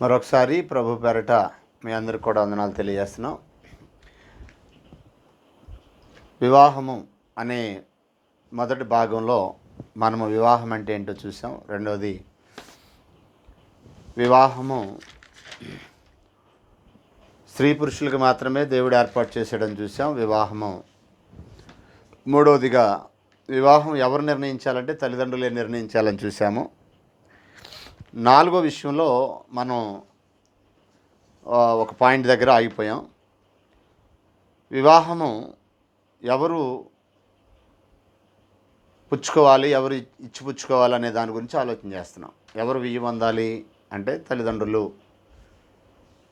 మరొకసారి ప్రభు పేరట మీ అందరికి కూడా వందనాలు తెలియజేస్తున్నాం. వివాహము అనే మొదటి భాగంలో మనము వివాహం అంటే ఏంటో చూసాం. రెండవది వివాహము స్త్రీ పురుషులకు మాత్రమే దేవుడు ఏర్పాటు చేసాడని చూసాం. వివాహము మూడవదిగా వివాహం ఎవరు నిర్ణయించాలంటే తల్లిదండ్రులే నిర్ణయించాలని చూసాము. నాలుగో విషయంలో మనం ఒక పాయింట్ దగ్గర ఆగిపోయాం. వివాహము ఎవరు పుచ్చుకోవాలి, ఎవరు ఇచ్చి పుచ్చుకోవాలి అనే దాని గురించి ఆలోచన చేస్తున్నాం. ఎవరు వియ్యం పొందాలి అంటే తల్లిదండ్రులు.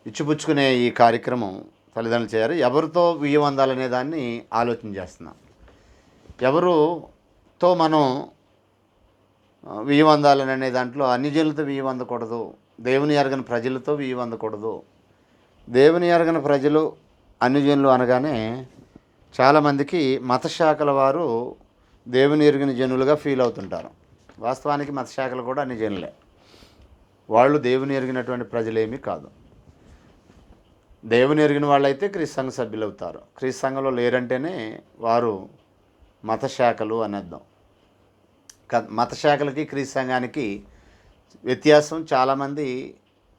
ఇచ్చిపుచ్చుకునే ఈ కార్యక్రమం తల్లిదండ్రులు చేయాలి. ఎవరితో వియ్యం పొందాలనే దాన్ని ఆలోచన చేస్తున్నాం. ఎవరుతో మనం వియ్యం పొందాలనే దాంట్లో అన్ని జనులతో వియ్యం పొందకూడదు, దేవుని ఎరగని ప్రజలతో వియ్యం పొందకూడదు. దేవుని ఎరగని ప్రజలు అన్ని జనులు అనగానే చాలామందికి మతశాఖల వారు దేవుని ఎరిగిన జనులుగా ఫీల్ అవుతుంటారు. వాస్తవానికి మతశాఖలు కూడా అన్ని జనులే. వాళ్ళు దేవుని ఎరిగినటువంటి ప్రజలేమీ కాదు. దేవుని ఎరిగిన వాళ్ళైతే క్రీస్తు సంఘ సభ్యులు అవుతారు. క్రీస్తు సంఘంలో లేరంటేనే వారు మతశాఖలు అని అర్థం. మతశాఖలకి క్రీస్తు సంఘానికి వ్యత్యాసం చాలామంది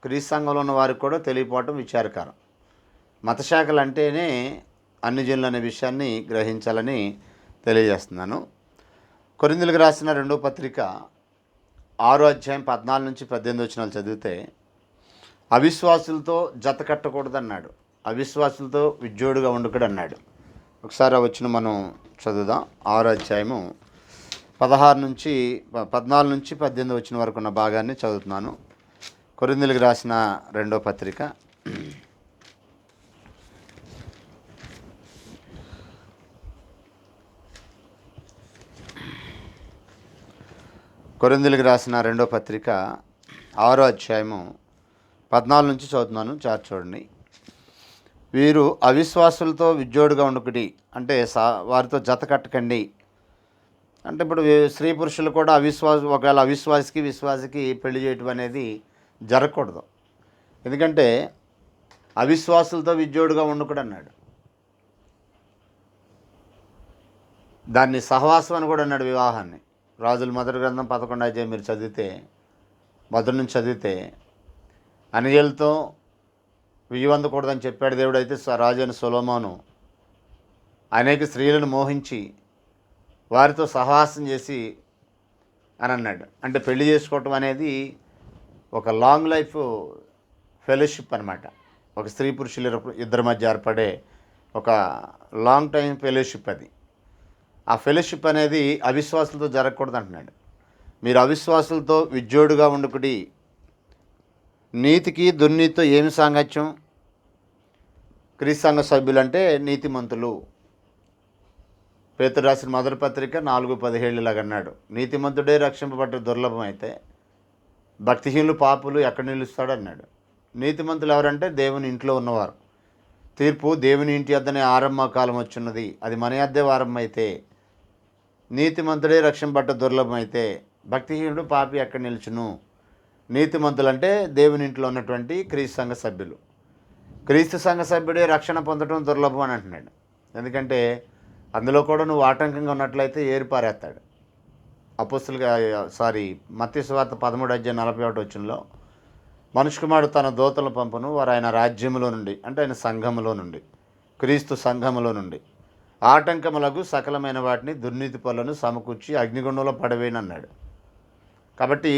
క్రీస్తు సంఘంలో ఉన్న వారికి కూడా తెలియపోవటం విచారకరం. మతశాఖలు అంటేనే అన్ని జనులు అనే విషయాన్ని గ్రహించాలని తెలియజేస్తున్నాను. కొరింథీయులకు రాసిన 2వ పత్రిక 6వ అధ్యాయం 14 నుంచి 18 వచనాలు చదివితే, అవిశ్వాసులతో జత కట్టకూడదు అన్నాడు, అవిశ్వాసులతో విజ్జోడుగా ఉండకూడదు అన్నాడు. ఒకసారి ఆ వచ్చిన మనం చదువుదాం. 6వ అధ్యాయము 14 నుంచి 18 వచ్చిన వరకు ఉన్న భాగాన్ని చదువుతున్నాను. కొరింథీయులకు రాసిన 2వ పత్రిక 6వ అధ్యాయము 14 నుంచి చదువుతున్నాను. చూడండి. వీరు అవిశ్వాసులతో విజ్జోడుగా ఉండకుడి అంటే వారితో జత కట్టకండి అంటే ఇప్పుడు స్త్రీ పురుషులు కూడా ఒకవేళ విశ్వాసికి పెళ్లి చేయటం అనేది జరగకూడదు. ఎందుకంటే అవిశ్వాసులతో విజ్జోడుగా ఉండకూడదు అన్నాడు. దాన్ని సహవాసం అని కూడా అన్నాడు వివాహాన్ని. రాజుల మొదటి గ్రంథం 11వ అధ్యాయం మీరు చదివితే, మొదటి నుంచి చదివితే అన్యజనులతో వియ్యం పొందకూడదని చెప్పాడు దేవుడు. అయితే రాజు అయిన సొలొమోను అనేక స్త్రీలను మోహించి వారితో సహవాసం చేసి అని అన్నాడు. అంటే పెళ్లి చేసుకోవటం అనేది ఒక లాంగ్ లైఫ్ ఫెలోషిప్ అనమాట. ఒక స్త్రీ పురుషులు ఇద్దరి మధ్య ఏర్పడే ఒక లాంగ్ టైం ఫెలోషిప్ అది. ఆ ఫెలోషిప్ అనేది అవిశ్వాసులతో జరగకూడదు అంటున్నాడు. మీరు అవిశ్వాసులతో విజ్జోడుగా ఉండకుడి. నీతికి దుర్నీతితో ఏమి సాంగత్యం? క్రీస్తు సంఘ సభ్యులు అంటే నీతిమంతులు. పేతురు రాసిన మొదటి పత్రిక 4:17 ఇలాగ అన్నాడు, నీతిమంతుడే రక్షింపబడ్డ దుర్లభం అయితే భక్తిహీనులు పాపులు ఎక్కడ నిలుస్తాడు అన్నాడు. నీతిమంతులు ఎవరంటే దేవుని ఇంట్లో ఉన్నవారు. తీర్పు దేవుని ఇంటి వద్దనే ఆరంభ కాలం వచ్చున్నది, అది మన వద్దే ఆరంభం అయితే. నీతిమంతుడే రక్షింపబడ్డ దుర్లభం అయితే భక్తిహీనుడు పాపి ఎక్కడ నిలుచును? నీతిమంతులు అంటే దేవుని ఇంట్లో ఉన్నటువంటి క్రీస్తు సంఘ సభ్యులు. క్రీస్తు సంఘ సభ్యుడే రక్షణ పొందడం దుర్లభం అని అంటున్నాడు. ఎందుకంటే అందులో కూడా నువ్వు ఆటంకంగా ఉన్నట్లయితే ఏరిపారేస్తాడు. మత్తయి సువార్త 13వ అధ్యాయం 41 వచనంలో, మనుష్య కుమారుడు తన దూతలను పంపును, వారు ఆయన రాజ్యములో నుండి అంటే ఆయన సంఘములో నుండి, క్రీస్తు సంఘములో నుండి ఆటంకములకు సకలమైన వాటిని దుర్నీతి పనులను సమకూర్చి అగ్నిగుండంలో పడవేయనన్నాడు. కాబట్టి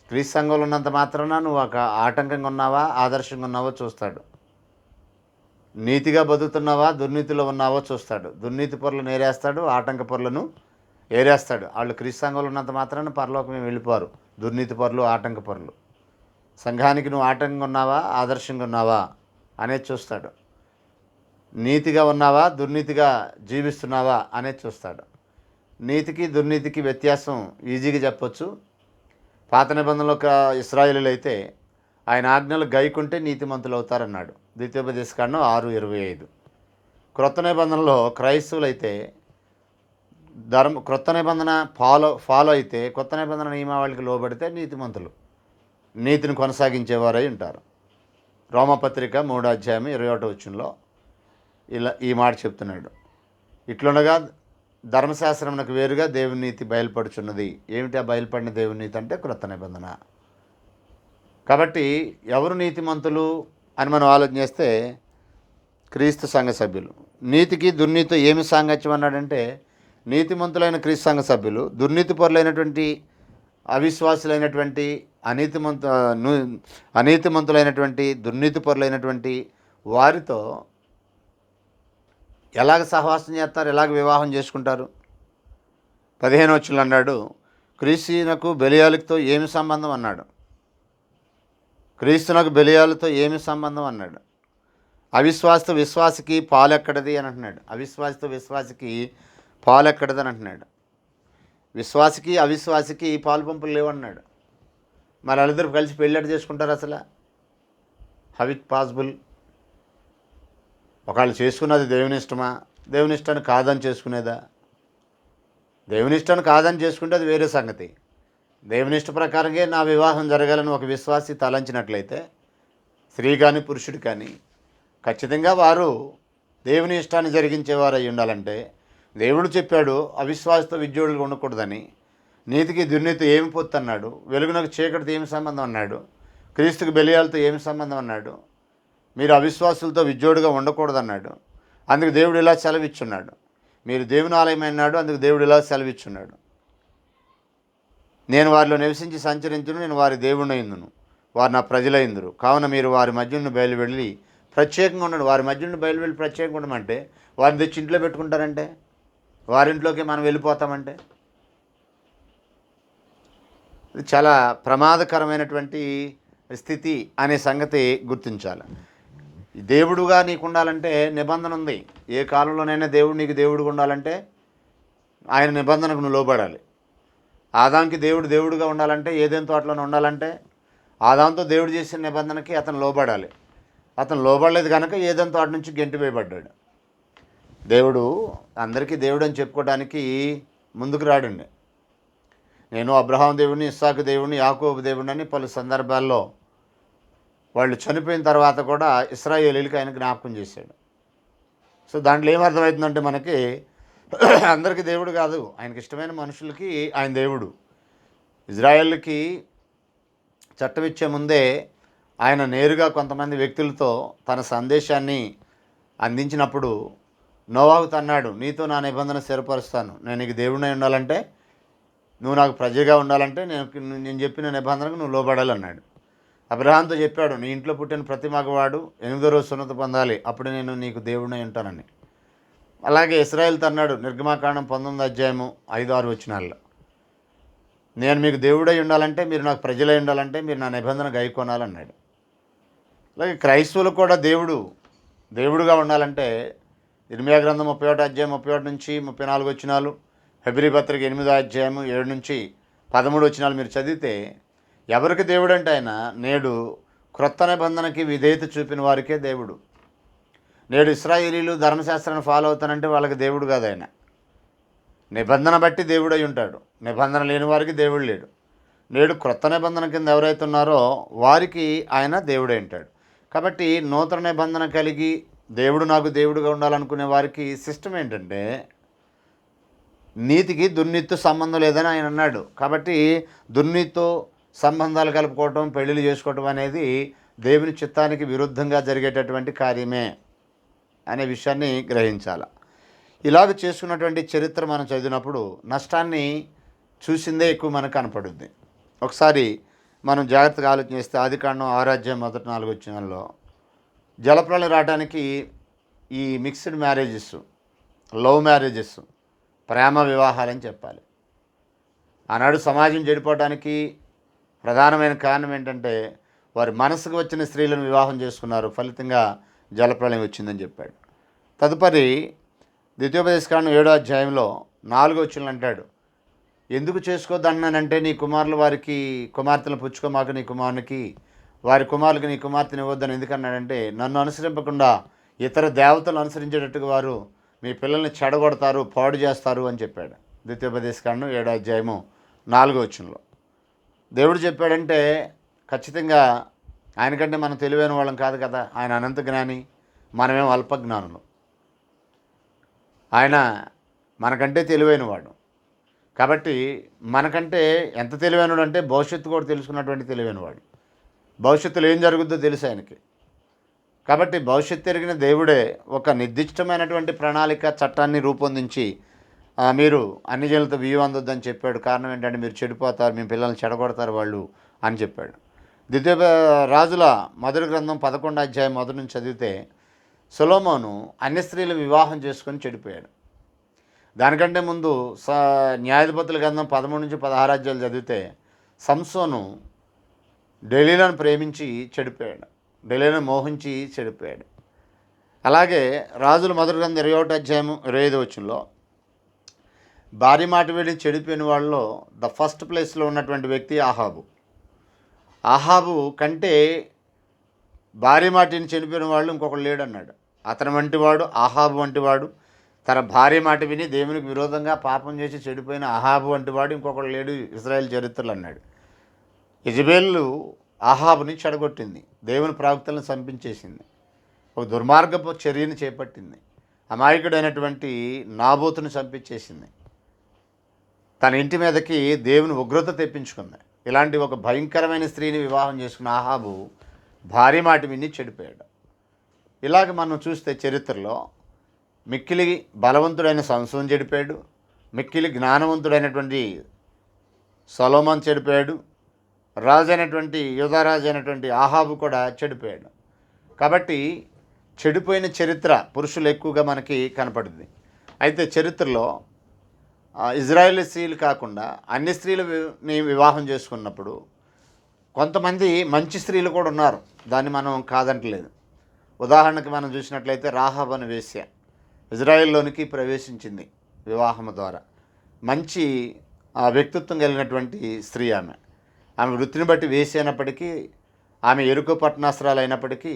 క్రీస్తు సంఘంలో ఉన్నంత మాత్రాన నువ్వు ఒక ఆటంకంగా ఉన్నావా ఆదర్శంగా ఉన్నావో చూస్తాడు. నీతిగా బతుకుతున్నావా దుర్నీతిలో ఉన్నావో చూస్తాడు. దుర్నీతి పొరలను ఏరేస్తాడు, ఆటంక పొరలను ఏరేస్తాడు. వాళ్ళు క్రీస్తు సంఘంలో ఉన్నంత మాత్రాన పరలోకమే వెళ్ళిపోరు. దుర్నీతి పొరలు, ఆటంక పొరలు. సంఘానికి నువ్వు ఆటంకంగా ఉన్నావా ఆదర్శంగా ఉన్నావా అనేది చూస్తాడు. నీతిగా ఉన్నావా దుర్నీతిగా జీవిస్తున్నావా అనేది చూస్తాడు. నీతికి దుర్నీతికి వ్యత్యాసం ఈజీగా చెప్పొచ్చు. పాత నిబంధనలో ఇశ్రాయేలీయులు అయితే ఆయన ఆజ్ఞలు గైకుంటే నీతిమంతులు అవుతారన్నాడు. ద్వితీయోపదేశకాండం 6:25. క్రొత్త నిబంధనలో క్రైస్తవులు అయితే క్రొత్త నిబంధన ఫాలో అయితే, కొత్త నిబంధన నియమావళికి లోబడితే నీతిమంతులు. నీతిని కొనసాగించేవారై ఉంటారు. రోమపత్రిక 3:21 ఇలా ఈ మాట చెప్తున్నాడు. ఇట్లుండగా ధర్మశాస్త్రమునకు వేరుగా దేవుని నీతి బయలుపడుచున్నది. ఏమిటి ఆ బయలుపడిన దేవుని నీతి అంటే క్రొత్త నిబంధన. కాబట్టి ఎవరు నీతిమంతులు అని మనం ఆలోచన చేస్తే క్రీస్తు సంఘ సభ్యులు. నీతికి దుర్నీతి ఏమి సాంగత్యం అన్నాడంటే నీతిమంతులైన క్రీస్తు సంఘ సభ్యులు దుర్నీతిపరులైనటువంటి అవిశ్వాసులైనటువంటి అనీతిమంతులైనటువంటి దుర్నీతిపరులైనటువంటి వారితో ఎలాగ సహవాసం చేస్తారు, ఎలాగ వివాహం చేసుకుంటారు? 15 అన్నాడు, క్రీస్తునకు బెలియాలతో ఏమి సంబంధం అన్నాడు. క్రీస్తునకు బెలియాలతో ఏమి సంబంధం అన్నాడు. అవిశ్వాసతో విశ్వాసికి పాలెక్కడది అని అంటున్నాడు. అవిశ్వాసతో విశ్వాసికి పాలెక్కడది అని అంటున్నాడు. విశ్వాసికి అవిశ్వాసికి పాలు పంపులు లేవన్నాడు. మరి వాళ్ళిద్దరు కలిసి పెళ్ళి చేసుకుంటారు అసలు? How it possible? ఒకళ్ళు చేసుకున్నది దేవుని ఇష్టమా? దేవుని ఇష్టాన్ని కాదని చేసుకునేదా? దేవుని ఇష్టాన్ని కాదని చేసుకుంటే అది వేరే సంగతి. దేవుని ఇష్ట ప్రకారంగా నా వివాహం జరగాలని ఒక విశ్వాసి తలంచినట్లయితే స్త్రీ కానీ పురుషుడు కానీ ఖచ్చితంగా వారు దేవుని ఇష్టాన్ని జరిగించేవారు అయి ఉండాలంటే దేవుడు చెప్పాడు అవిశ్వాసతో విద్యోడులు ఉండకూడదని. నీతికి దుర్నీతి ఏమి పొత్తు అన్నాడు. వెలుగునకు చీకటితో ఏమి సంబంధం అన్నాడు. క్రీస్తుకు బెలియాలతో ఏమి సంబంధం అన్నాడు. మీరు అవిశ్వాసులతో విద్యోడుగా ఉండకూడదన్నాడు. అందుకు దేవుడు ఇలా సెలవిచ్చున్నాడు. మీరు దేవుని ఆలయమైనాడు, అందుకు దేవుడు ఇలా సెలవిచ్చున్నాడు. నేను వారిలో నివసించి సంచరించును, నేను వారి దేవుడిని అయిందును, వారు నా ప్రజలైందురు. కావున మీరు వారి మధ్య నుండి బయలువెళ్ళి ప్రత్యేకంగా ఉండండి. వారి మధ్య నుండి బయలువెళ్ళి ప్రత్యేకంగా ఉండమంటే వారిని తెచ్చి ఇంట్లో పెట్టుకుంటారంటే, వారింట్లోకి మనం వెళ్ళిపోతామంటే ఇది చాలా ప్రమాదకరమైనటువంటి స్థితి అనే సంగతి గుర్తించాలి. దేవుడుగా నీకు ఉండాలంటే నిబంధన ఉంది. ఏ కాలంలోనైనా దేవుడు నీకు దేవుడుగా ఉండాలంటే ఆయన నిబంధనకు నువ్వు లోబడాలి. ఆదాంకి దేవుడుగా ఉండాలంటే ఏదేం తోటలోనే ఉండాలంటే ఆదాంతో దేవుడు చేసిన నిబంధనకి అతను లోబడాలి. అతను లోబడలేదు కనుక ఏదేం తోట నుంచి గెంటి వేయబడ్డాడు. దేవుడు అందరికీ దేవుడు అని చెప్పుకోవడానికి ముందుకు రాడండి. నేను అబ్రహాం దేవుడిని, ఇస్సాకు దేవుడిని, యాకోబు దేవుడిని అని పలు సందర్భాల్లో వాళ్ళు చనిపోయిన తర్వాత కూడా ఇశ్రాయేలీయులకి ఆయన జ్ఞాపకం చేశాడు. సో దాంట్లో ఏమర్థమవుతుందంటే మనకి అందరికీ దేవుడు కాదు, ఆయనకి ఇష్టమైన మనుషులకి ఆయన దేవుడు. ఇజ్రాయేల్కి చట్టం ఇచ్చే ముందే ఆయన నేరుగా కొంతమంది వ్యక్తులతో తన సందేశాన్ని అందించినప్పుడు నోవాహుతో అన్నాడు, నీతో నా నిబంధన స్థిరపరుస్తాను. నేను నీకు దేవుడినై ఉండాలంటే, నువ్వు నాకు ప్రజగా ఉండాలంటే నేను చెప్పిన నిబంధనకు నువ్వు లోబడాలన్నాడు. అబ్రహాంతో చెప్పాడు, నీ ఇంట్లో పుట్టిన ప్రతి మగవాడు 8వ రోజు సున్నతి పొందాలి, అప్పుడు నేను నీకు దేవుడినై ఉంటానని. అలాగే ఇశ్రాయేలుతో అన్నాడు, నిర్గమాకాండం 19:5-6 నేను మీకు దేవుడై ఉండాలంటే, మీరు నాకు ప్రజలై ఉండాలంటే మీరు నా నిబంధన గైకొనాలన్నాడు. అలాగే క్రైస్తవులు కూడా దేవుడుగా ఉండాలంటే ఇర్మియా గ్రంథం 31:31-34 హెబ్రీ పత్రిక 8:7-13 మీరు చదివితే ఎవరికి దేవుడు అంటే ఆయన నేడు క్రొత్త నిబంధనకి విధేయత చూపిన వారికే దేవుడు. నేడు ఇశ్రాయేలీలు ధర్మశాస్త్రాన్ని ఫాలో అవుతానంటే వాళ్ళకి దేవుడు కాదు ఆయన. నిబంధన బట్టి దేవుడై ఉంటాడు. నిబంధన లేని వారికి దేవుడు లేడు. నేడు క్రొత్త నిబంధన కింద ఎవరైతే ఉన్నారో వారికి ఆయన దేవుడై ఉంటాడు. కాబట్టి నూతన నిబంధన కలిగి దేవుడు నాకు దేవుడుగా ఉండాలనుకునే వారికి సిస్టమ్ ఏంటంటే నీతికి దుర్నీతితో సంబంధం లేదని ఆయన అన్నాడు. కాబట్టి దుర్నీతితో సంబంధాలు కలుపుకోవటం, పెళ్ళిళ్ళు చేసుకోవటం అనేది దేవుని చిత్తానికి విరుద్ధంగా జరిగేటటువంటి కార్యమే అనే విషయాన్ని గ్రహించాలి. ఇలాగ చేసుకున్నటువంటి చరిత్ర మనం చదివినప్పుడు నష్టాన్ని చూసిందే ఎక్కువ మనకు కనపడుద్ది. ఒకసారి మనం జాగ్రత్తగా ఆలోచిస్తే ఆదికాండం 6:4 జలప్రళయం రావడానికి ఈ మిక్స్డ్ మ్యారేజెస్, లవ్ మ్యారేజెస్, ప్రేమ వివాహాలని చెప్పాలి. ఆనాడు సమాజం చెడిపోవడానికి ప్రధానమైన కారణం ఏంటంటే వారి మనసుకు వచ్చిన స్త్రీలను వివాహం చేసుకున్నారు, ఫలితంగా జలప్రళయం వచ్చిందని చెప్పాడు. తదుపరి ద్వితీయోపదేశకాండం 7:4 అంటాడు, ఎందుకు చేసుకోవద్దన్నానంటే నీ కుమారులు వారికి కుమార్తెలను పుచ్చుకోమాక, నీ కుమారునికి వారి కుమారులకి నీ కుమార్తెను ఇవ్వద్దని ఎందుకన్నాడంటే నన్ను అనుసరింపకుండా ఇతర దేవతలు అనుసరించేటట్టుగా వారు మీ పిల్లల్ని చెడగొడతారు, పాడు చేస్తారు అని చెప్పాడు. ద్వితీయోపదేశకాండం 7:4 దేవుడు చెప్పాడంటే ఖచ్చితంగా ఆయనకంటే మనం తెలివైన వాళ్ళం కాదు కదా. ఆయన అనంత జ్ఞాని, మనమేం అల్పజ్ఞానులు. ఆయన మనకంటే తెలివైనవాడు. కాబట్టి మనకంటే ఎంత తెలివైనవాడు అంటే భవిష్యత్తు కూడా తెలుసుకున్నటువంటి తెలివైనవాడు. భవిష్యత్తులో ఏం జరుగుద్దో తెలుసు ఆయనకి. కాబట్టి భవిష్యత్తు ఎరిగిన దేవుడే ఒక నిర్దిష్టమైనటువంటి ప్రణాళిక చట్టాన్ని రూపొందించి మీరు అన్ని జనులతో బియ్యం అందొద్దని చెప్పాడు. కారణం ఏంటంటే మీరు చెడిపోతారు, మీ పిల్లల్ని చెడగొడతారు వాళ్ళు అని చెప్పాడు. ద్వితీయ రాజుల మొదటి గ్రంథం 11వ అధ్యాయం మొదటి నుంచి చదివితే సొలొమోను అన్య స్త్రీలు వివాహం చేసుకొని చెడిపోయాడు. దానికంటే ముందు న్యాయాధిపతుల గ్రంథం 13 నుంచి 16 అధ్యాయాలు చదివితే సంసోను డెలీలను ప్రేమించి చెడిపోయాడు, డెలీలను మోహించి చెడిపోయాడు. అలాగే రాజుల మొదటి గ్రంథం 21వ అధ్యాయం 25వ వచనంలో భార్య మాట విని చెడిపోయిన వాళ్ళలో ద ఫస్ట్ ప్లేస్లో ఉన్నటువంటి వ్యక్తి ఆహాబు. ఆహాబు కంటే భార్య మాటని చనిపోయిన వాళ్ళు ఇంకొకరు లేడన్నాడు. అతని వంటివాడు, ఆహాబు వంటివాడు, తన భార్య మాట విని దేవునికి విరోధంగా పాపం చేసి చెడిపోయిన ఆహాబు వంటివాడు ఇంకొకరు లేడు ఇశ్రాయేల్ చరిత్రలు అన్నాడు. యెజెబెలు ఆహాబుని చెడగొట్టింది, దేవుని ప్రవక్తలను చంపించేసింది, ఒక దుర్మార్గపు చర్యను చేపట్టింది, అమాయకుడైనటువంటి నాబోతుని చంపించేసింది, తన ఇంటి మీదకి దేవుని ఉగ్రత తెప్పించుకుంది. ఇలాంటి ఒక భయంకరమైన స్త్రీని వివాహం చేసుకున్న ఆహాబు భార్య మాట విని చెడిపోయాడు. ఇలాగ మనం చూస్తే చరిత్రలో మిక్కిలి బలవంతుడైన సంసోను చెడిపోయాడు, మిక్కిలి జ్ఞానవంతుడైనటువంటి సొలొమోను చెడిపోయాడు, రాజు అయినటువంటి యూదారాజు అయినటువంటి ఆహాబు కూడా చెడిపోయాడు. కాబట్టి చెడిపోయిన చరిత్ర పురుషులు ఎక్కువగా మనకి కనపడింది. అయితే చరిత్రలో ఇజ్రాయేలీ స్త్రీలు కాకుండా అన్ని స్త్రీలని వివాహం చేసుకున్నప్పుడు కొంతమంది మంచి స్త్రీలు కూడా ఉన్నారు, దాన్ని మనం కాదంటలేదు. ఉదాహరణకి మనం చూసినట్లయితే రాహాబు అనే వేశ్య ఇజ్రాయెల్లోనికి ప్రవేశించింది వివాహం ద్వారా. మంచి వ్యక్తిత్వం కలిగినటువంటి స్త్రీ ఆమె. ఆమె వృత్తిని బట్టి వేసి అయినప్పటికీ, ఆమె ఎరుక పట్టణాస్త్రాలు అయినప్పటికీ,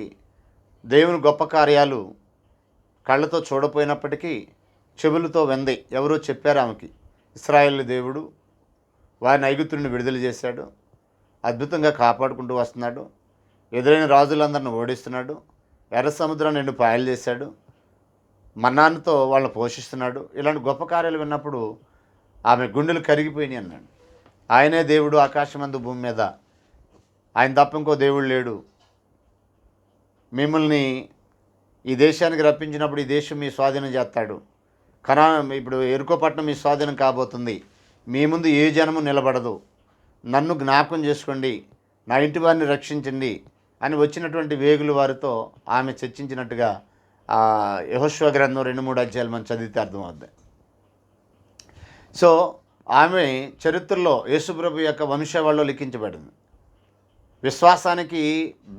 దేవుని గొప్ప కార్యాలు కళ్ళతో చూడపోయినప్పటికీ చెవులతో వెంది. ఎవరో చెప్పారు ఆమెకి, ఇశ్రాయేలు దేవుడు వారిని ఐగుప్తుని విడుదల చేశాడు, అద్భుతంగా కాపాడుకుంటూ వస్తున్నాడు, ఎదురైన రాజులందరిని ఓడిస్తున్నాడు, ఎర్ర సముద్రాన్ని 2 పాయలు చేశాడు, మన్నానుతో వాళ్ళని పోషిస్తున్నాడు. ఇలాంటి గొప్ప కార్యాలు విన్నప్పుడు ఆమె గుండెలు కరిగిపోయినాయి అన్నాడు. ఆయనే దేవుడు ఆకాశమందు భూమి మీద, ఆయన తప్ప ఇంకో దేవుడు లేడు. మిమ్మల్ని ఈ దేశానికి రప్పించినప్పుడు ఈ దేశం మీ స్వాధీనం చేస్తాడు. ఇప్పుడు ఎరుకోపట్నం మీ స్వాధీనం కాబోతుంది, మీ ముందు ఏ జనము నిలబడదు, నన్ను జ్ఞాపకం చేసుకోండి, నా ఇంటి వారిని రక్షించండి అని వచ్చినటువంటి వేగులు వారితో ఆమె చర్చించినట్టుగా యెహోషువ గ్రంథం 2-3 అధ్యాయాలు మనం చదివితే అర్థమవుద్ది. సో ఆమె చరిత్రలో యేసుప్రభు యొక్క వంశావళిలో లిఖించబడింది. విశ్వాసానికి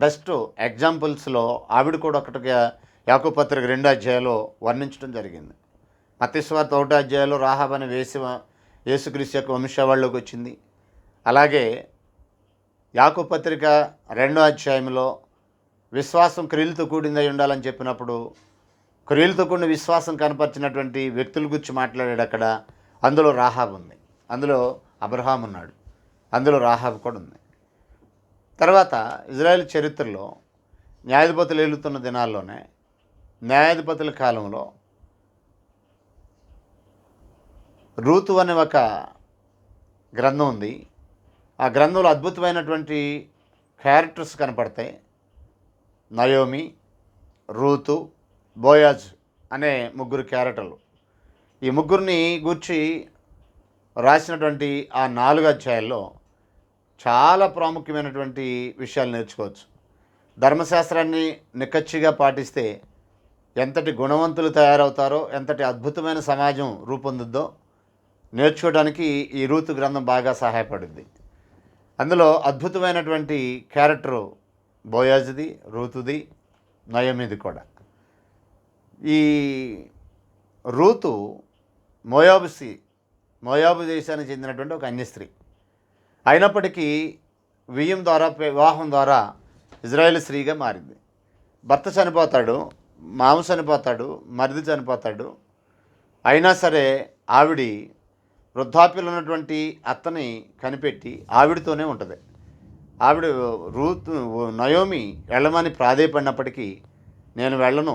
బెస్ట్ ఎగ్జాంపుల్స్లో ఆవిడ కూడా ఒకటిగా యాకోబు పత్రిక 2వ అధ్యాయంలో వర్ణించడం జరిగింది. మత్తయి సువార్త 1వ అధ్యాయంలో రాహాబు అనే వేశ్య యేసుక్రీస్తు యొక్క వంశావళిలోకి వచ్చింది. అలాగే యాకోబు పత్రిక 2వ అధ్యాయంలో విశ్వాసం క్రియలతో కూడిందై ఉండాలని చెప్పినప్పుడు క్రియలతో కూడిన విశ్వాసం కనపరిచినటువంటి వ్యక్తుల గురించి మాట్లాడాడు అక్కడ. అందులో రాహాబు ఉంది, అందులో అబ్రహాం ఉన్నాడు, అందులో రాహాబు కూడా ఉంది. తర్వాత ఇజ్రాయెల్ చరిత్రలో న్యాయాధిపతులు ఏలుతున్న దినాల్లోనే, న్యాయాధిపతుల కాలంలో రూతు అనే ఒక గ్రంథం ఉంది. ఆ గ్రంథంలో అద్భుతమైనటువంటి క్యారెక్టర్స్ కనపడతాయి. నయోమి, రూతు, బోయాజ్ అనే 3 క్యారెక్టర్లు. ఈ ముగ్గురిని గూర్చి రాసినటువంటి ఆ 4 అధ్యాయాల్లో చాలా ప్రాముఖ్యమైనటువంటి విషయాలు నేర్చుకోవచ్చు. ధర్మశాస్త్రాన్ని నిక్కచ్చిగా పాటిస్తే ఎంతటి గుణవంతులు తయారవుతారో, ఎంతటి అద్భుతమైన సమాజం రూపొందుద్దో నేర్చుకోవడానికి ఈ రూతు గ్రంథం బాగా సహాయపడింది. అందులో అద్భుతమైనటువంటి క్యారెక్టరు బోయాజుది, రూతుది, నయోమిది కూడా. ఈ రూతు మోయాబు దేశానికి చెందినటువంటి ఒక అన్య స్త్రీ అయినప్పటికీ వివాహం ద్వారా ఇజ్రాయేల్ స్త్రీగా మారింది. భర్త చనిపోతాడు, మామ చనిపోతాడు, మరిది చనిపోతాడు. అయినా సరే ఆవిడి వృద్ధాప్యంలో ఉన్నటువంటి అత్తని కనిపెట్టి ఆవిడతోనే ఉంటుంది. ఆవిడ రూతు నయోమి వెళ్ళమని ప్రాధేయపడినప్పటికీ నేను వెళ్ళను,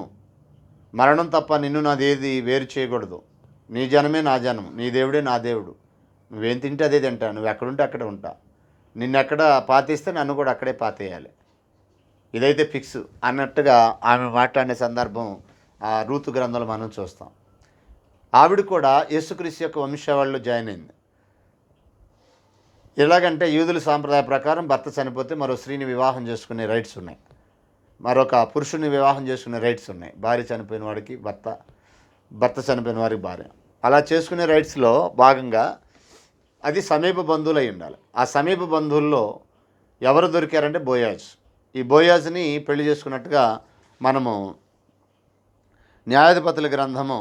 మరణం తప్ప నిన్ను నాదేది వేరు చేయకూడదు, నీ జనమే నా జనం, నీ దేవుడే నా దేవుడు, నువ్వేం తింటే అదే తింటా, నువ్వు ఎక్కడుంటే అక్కడే ఉంటా, నిన్నెక్కడ పాతేస్తే నన్ను కూడా అక్కడే పాతేయాలి, ఇదైతే ఫిక్స్ అన్నట్టుగా ఆమె మాట్లాడిన సందర్భం ఆ రూతు గ్రంథంలో మనం చూస్తాం. ఆవిడ కూడా యేసుక్రీస్తు యొక్క వంశావళిలో జాయిన్ అయింది. ఎలాగంటే యూదుల సాంప్రదాయ ప్రకారం భర్త చనిపోతే మరో స్త్రీని వివాహం చేసుకునే రైట్స్ ఉన్నాయి, మరొక పురుషుని వివాహం చేసుకునే రైట్స్ ఉన్నాయి. భార్య చనిపోయిన వాడికి భర్త, భర్త చనిపోయిన వారికి భార్య, అలా చేసుకునే రైట్స్లో భాగంగా అది సమీప బంధువులు అయి ఉండాలి. ఆ సమీప బంధువుల్లో ఎవరు దొరికారంటే బోయాజ్. ఈ బోయాజ్ని పెళ్లి చేసుకున్నట్టుగా మనము న్యాయాధిపతుల గ్రంథము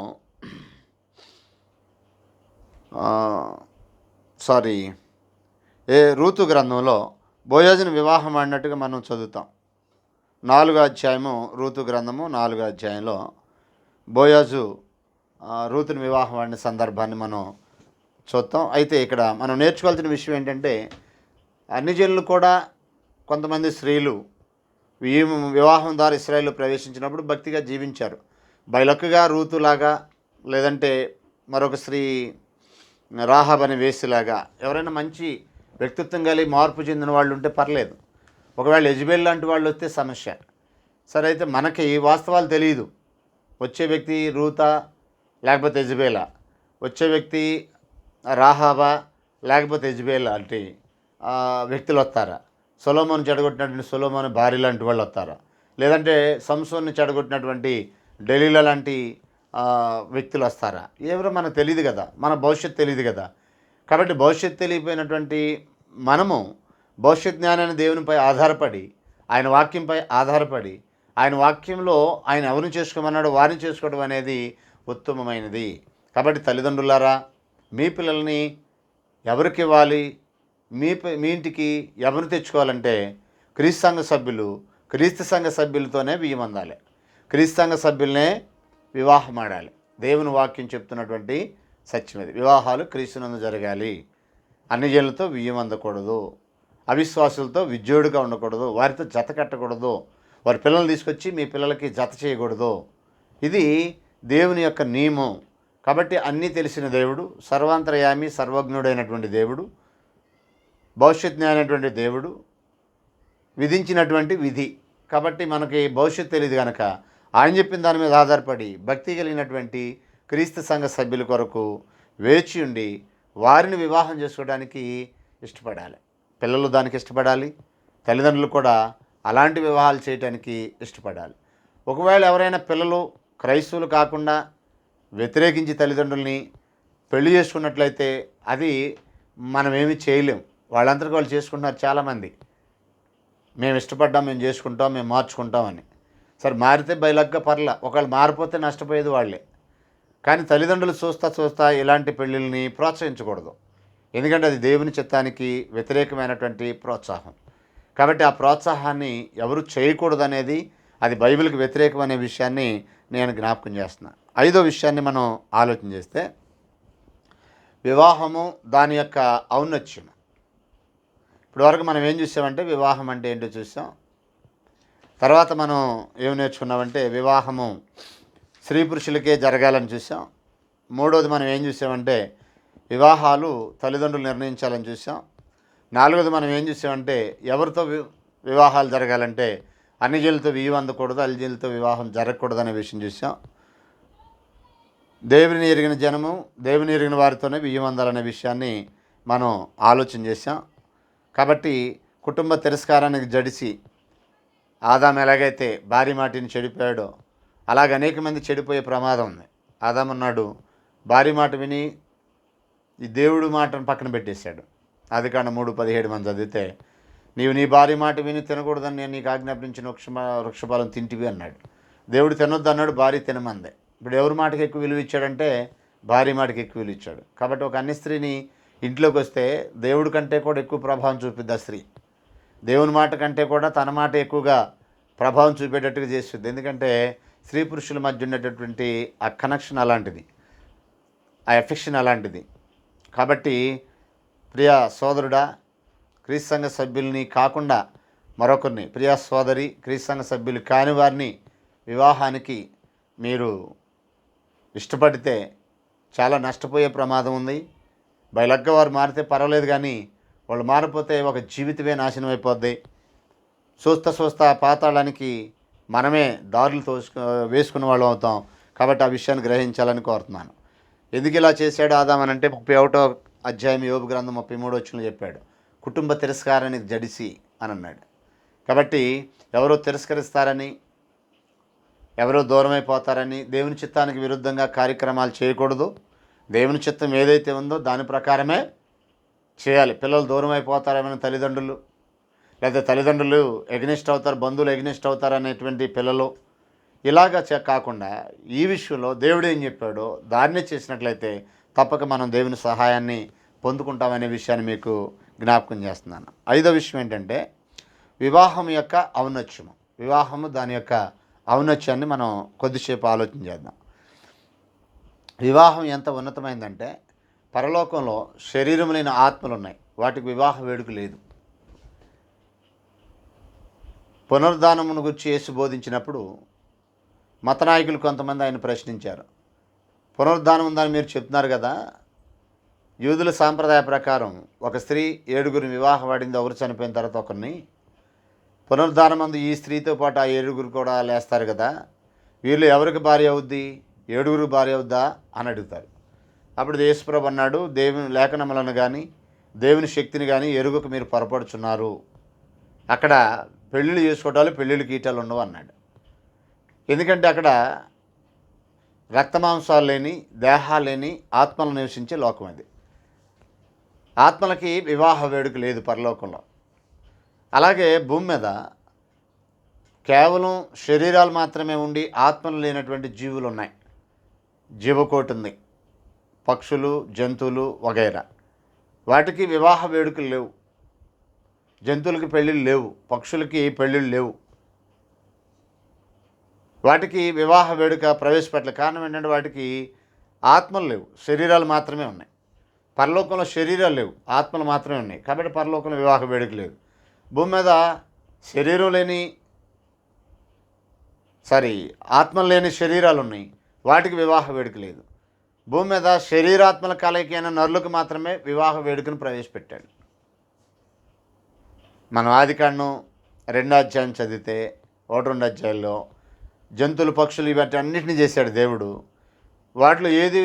రూతు గ్రంథంలో బోయాజుని వివాహం ఆడినట్టుగా మనం చదువుతాం. 4వ అధ్యాయము రూతు గ్రంథము 4వ అధ్యాయంలో బోయాజు రూతుని వివాహం ఆడిన సందర్భాన్ని మనం చూద్దాం. అయితే ఇక్కడ మనం నేర్చుకోవాల్సిన విషయం ఏంటంటే అన్ని జనులు కూడా కొంతమంది స్త్రీలు ఈ వివాహం ద్వారా ఇశ్రాయేలులో ప్రవేశించినప్పుడు భక్తిగా జీవించారు. బయలక్కుగా రూతులాగా, లేదంటే మరొక స్త్రీ రాహాబ్ అనే వేసిలాగా ఎవరైనా మంచి వ్యక్తిత్వం కలిగి మార్పు చెందిన వాళ్ళు ఉంటే పర్లేదు. ఒకవేళ యెజబెల్ లాంటి వాళ్ళు వస్తే సమస్య. సరే, అయితే మనకి వాస్తవాలు తెలియదు. వచ్చే వ్యక్తి రూతా లేకపోతే యెజబెలా, వచ్చే వ్యక్తి రాహాబా లేకపోతే యెజబెల్ లాంటి వ్యక్తులు వస్తారా, సొలొమోను చెడగొట్టినటువంటి సొలొమోను భార్య లాంటి వాళ్ళు వస్తారా, లేదంటే సంసోన్ని చెడగొట్టినటువంటి డెలీలా లాంటి వ్యక్తులు వస్తారా? ఎవరో మనకు తెలియదు కదా, మన భవిష్యత్తు తెలియదు కదా. కాబట్టి భవిష్యత్తు తెలియపోయినటువంటి మనము భవిష్యత్ జ్ఞానాన్ని దేవునిపై ఆధారపడి, ఆయన వాక్యంపై ఆధారపడి, ఆయన వాక్యంలో ఆయన ఎవరిని చేసుకోమన్నాడో వారిని చేసుకోవడం అనేది ఉత్తమమైనది. కాబట్టి తల్లిదండ్రులారా, మీ పిల్లల్ని ఎవరికి ఇవ్వాలి, మీ ఇంటికి ఎవరు తెచ్చుకోవాలంటే క్రీస్తు సంఘ సభ్యులు, క్రీస్తు సంఘ సభ్యులతోనే బియ్యం అందాలి, క్రీస్తు సంఘ సభ్యులనే వివాహం ఆడాలి. దేవుని వాక్యం చెప్తున్నటువంటి సత్యం ఇది. వివాహాలు క్రీస్తునందు జరగాలి. అన్ని జనులతో బియ్యం అందకూడదు, అవిశ్వాసులతో విజ్జోడుగా ఉండకూడదు, వారితో జత కట్టకూడదు, వారి పిల్లల్ని తీసుకొచ్చి మీ పిల్లలకి జత చేయకూడదు. ఇది దేవుని యొక్క నియమం. కాబట్టి అన్నీ తెలిసిన దేవుడు, సర్వాంతర్యామి, సర్వజ్ఞుడైనటువంటి దేవుడు, భవిష్యత్ జ్ఞానైనటువంటి దేవుడు విధించినటువంటి విధి. కాబట్టి మనకి భవిష్యత్తు తెలియదు కనుక ఆయన చెప్పిన దాని మీద ఆధారపడి భక్తి కలిగినటువంటి క్రీస్తు సంఘ సభ్యుల కొరకు వేచి ఉండి వారిని వివాహం చేసుకోవడానికి ఇష్టపడాలి. పిల్లలు దానికి ఇష్టపడాలి, తల్లిదండ్రులు కూడా అలాంటి వివాహాలు చేయడానికి ఇష్టపడాలి. ఒకవేళ ఎవరైనా పిల్లలు క్రైస్తవులు కాకుండా వ్యతిరేకించి తల్లిదండ్రుల్ని పెళ్లి చేసుకున్నట్లయితే అది మనమేమి చేయలేం. వాళ్ళంతటికి వాళ్ళు చేసుకుంటున్నారు చాలామంది. మేము ఇష్టపడ్డాం, మేము చేసుకుంటాం, మేము మార్చుకుంటామని. సరే, మారితే బయలగ్గా పర్లా, ఒకళ్ళు మారిపోతే నష్టపోయేది వాళ్ళే. కానీ తల్లిదండ్రులు చూస్తా ఇలాంటి పెళ్ళిళ్ళని ప్రోత్సహించకూడదు. ఎందుకంటే అది దేవుని చిత్తానికి వ్యతిరేకమైనటువంటి ప్రోత్సాహం. కాబట్టి ఆ ప్రోత్సాహాన్ని ఎవరు చేయకూడదు అనేది, అది బైబిల్కి వ్యతిరేకం అనే విషయాన్ని నేను జ్ఞాపకం చేస్తున్నాను. 5వ విషయాన్ని మనం ఆలోచన చేస్తే వివాహము, దాని యొక్క ఔన్నత్యం. ఇప్పటివరకు మనం ఏం చూసామంటే వివాహం అంటే ఏంటో చూసాం. తర్వాత మనం ఏం నేర్చుకున్నామంటే వివాహము స్త్రీ పురుషులకే జరగాలని చూసాం. 3వది మనం ఏం చూసామంటే వివాహాలు తల్లిదండ్రులు నిర్ణయించాలని చూసాం. 4వది మనం ఏం చూసామంటే ఎవరితో వివాహాలు జరగాలంటే అన్ని జనులతో బియ్యం అందకూడదు, అన్ని జనులతో వివాహం జరగకూడదు అనే విషయం చూసాం. దేవుని ఎరిగిన జనము, దేవుని ఎరిగిన వారితోనే బియ్యం అందాలనే విషయాన్ని మనం ఆలోచన చేసాం. కాబట్టి కుటుంబ తిరస్కారానికి జడిసి ఆదాము ఎలాగైతే భార్య మాటిని చెడిపోయాడో అలాగే అనేక మంది చెడిపోయే ప్రమాదం ఉంది. ఆదాము అన్నాడు, భార్య మాట విని ఈ దేవుడి మాటను పక్కన పెట్టేశాడు. ఆదికాండం 3:17 మనం చదివితే, నీవు నీ భార్య మాట విని తినకూడదని నేను నీకు ఆజ్ఞాపించిన వృక్షఫలం తింటివి అన్నాడు. దేవుడు తినొద్దు అన్నాడు, భార్య తినమందే. ఇప్పుడు ఎవరి మాటకి ఎక్కువ విలువ ఇచ్చాడంటే భార్య మాటకి ఎక్కువ విలువ ఇచ్చాడు. కాబట్టి ఒక అన్య స్త్రీని ఇంట్లోకి వస్తే దేవుడి కంటే కూడా ఎక్కువ ప్రభావం చూపిద్ది ఆ స్త్రీ. దేవుని మాట కంటే కూడా తన మాట ఎక్కువగా ప్రభావం చూపేటట్టుగా చేస్తుంది. ఎందుకంటే స్త్రీ పురుషుల మధ్య ఉండేటటువంటి ఆ కనెక్షన్ అలాంటిది, ఆ ఎఫెక్షన్ అలాంటిది. కాబట్టి ప్రియ సోదరుడా, క్రీస్తు సంఘ సభ్యుల్ని కాకుండా మరొకరిని, ప్రియా సోదరి, క్రీస్తు సంఘ సభ్యులు కాని వారిని వివాహానికి మీరు ఇష్టపడితే చాలా నష్టపోయే ప్రమాదం ఉంది. బయలగ్గ వారు మారితే పర్వాలేదు, కానీ వాళ్ళు మారిపోతే ఒక జీవితమే నాశనం అయిపోద్ది. చూస్తా పాతాళానికి మనమే దారులు వేసుకున్న వాళ్ళం అవుతాం. కాబట్టి ఆ విషయాన్ని గ్రహించాలని కోరుతున్నాను. ఎందుకు ఇలా చేశాడు ఆదామనంటే 31వ అధ్యాయం యోబు గ్రంథం 33వ వచనంలో చెప్పాడు, కుటుంబ తిరస్కారానికి జడిసి అని అన్నాడు. కాబట్టి ఎవరో తిరస్కరిస్తారని, ఎవరో దూరమైపోతారని దేవుని చిత్తానికి విరుద్ధంగా కార్యక్రమాలు చేయకూడదు. దేవుని చిత్తం ఏదైతే ఉందో దాని ప్రకారమే చేయాలి. పిల్లలు దూరం అయిపోతారేమని తల్లిదండ్రులు, లేదా తల్లిదండ్రులు ఎగ్నిస్ట్ అవుతారు, బంధువులు ఎగ్నిస్ట్ అవుతారు అనేటువంటి పిల్లలు, ఇలాగా కాకుండా ఈ విషయంలో దేవుడు ఏం చెప్పాడో దాన్నే చేసినట్లయితే తప్పక మనం దేవుని సహాయాన్ని పొందుకుంటామనే విషయాన్ని మీకు జ్ఞాపకం చేస్తున్నాను. 5వ విషయం ఏంటంటే వివాహం యొక్క ఔన్నత్యము. వివాహము దాని యొక్క ఔన్నత్యాన్ని మనం కొద్దిసేపు ఆలోచన చేద్దాం. వివాహం ఎంత ఉన్నతమైందంటే పరలోకంలో శరీరం లేని ఆత్మలు ఉన్నాయి, వాటికి వివాహ వేడుక లేదు. పునరుద్ధానమును గురించి యేసు బోధించినప్పుడు మత నాయకులు కొంతమంది ఆయన ప్రశ్నించారు. పునరుద్ధానం ఉందని మీరు చెప్తున్నారు కదా, యూదుల సాంప్రదాయ ప్రకారం ఒక స్త్రీ 7గురిని వివాహపడింది, ఒకరు చనిపోయిన తర్వాత ఒకరిని, పునరుద్ధానం మందు ఈ స్త్రీతో పాటు ఆ 7గురు కూడా లేస్తారు కదా, వీళ్ళు ఎవరికి భార్య అవుద్ది? 7గురికి భార్య అవుద్దా అని అడుగుతారు. అప్పుడు యేసుప్రభు అన్నాడు, దేవుని లేఖనములను కానీ దేవుని శక్తిని కానీ ఎరుగకు మీరు పొరపడుచున్నారు. అక్కడ పెళ్ళిళ్ళు చేసుకోవటాలు, పెళ్ళిళ్ళు గీటాలు ఉండవు అన్నాడు. ఎందుకంటే అక్కడ రక్తమాంసాలు లేని, దేహాలు లేని ఆత్మలు నివసించే లోకం అది. ఆత్మలకి వివాహ వేడుక లేదు పరలోకంలో. అలాగే భూమి మీద కేవలం శరీరాలు మాత్రమే ఉండి ఆత్మలు లేనటువంటి జీవులు ఉన్నాయి. జీవకోటి ఉంది, పక్షులు, జంతువులు వగైరా. వాటికి వివాహ వేడుకలు లేవు. జంతువులకి పెళ్ళిళ్ళు లేవు, పక్షులకి పెళ్ళిళ్ళు లేవు. వాటికి వివాహ వేడుక ప్రవేశపెట్టలేదు. కారణం ఏంటంటే వాటికి ఆత్మలు లేవు, శరీరాలు మాత్రమే ఉన్నాయి. పరలోకంలో శరీరాలు లేవు, ఆత్మలు మాత్రమే ఉన్నాయి. కాబట్టి పరలోకంలో వివాహ వేడుక లేదు. భూమి మీద శరీరం లేని ఆత్మలు లేని శరీరాలు ఉన్నాయి, వాటికి వివాహ వేడుక లేదు. భూమి మీద శరీరాత్మల కలయిక అయిన నరులకు మాత్రమే వివాహ వేడుకను ప్రవేశపెట్టాడు. మనం ఆదికాండం 2వ అధ్యాయం చదివితే 1-2 అధ్యాయాల్లో జంతువులు, పక్షులు ఇవన్నీ అన్నింటినీ చేశాడు దేవుడు. వాటిలో ఏది